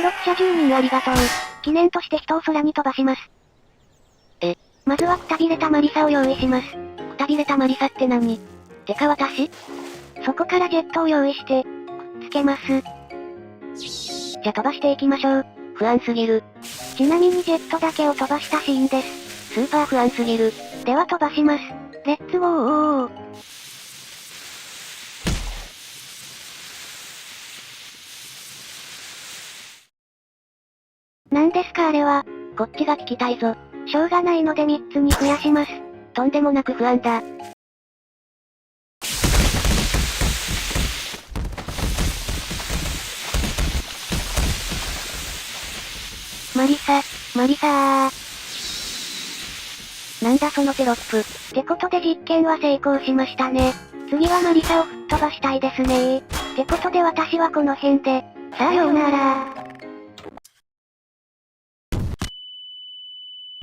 登録者10人ありがとう。記念として人を空に飛ばします。まずはくたびれたマリサを用意します。くたびれたマリサって何？てか私？そこからジェットを用意して、くっつけます。じゃ飛ばしていきましょう。不安すぎる。ちなみにジェットだけを飛ばしたシーンです。スーパー不安すぎる。では飛ばします。レッツゴー。何ですかあれは。こっちが聞きたいぞ。しょうがないので3つに増やします。とんでもなく不安だ。マリサー。なんだそのテロップ。ってことで実験は成功しましたね。次はマリサを吹っ飛ばしたいですねってことで私はこの辺で。さようなら。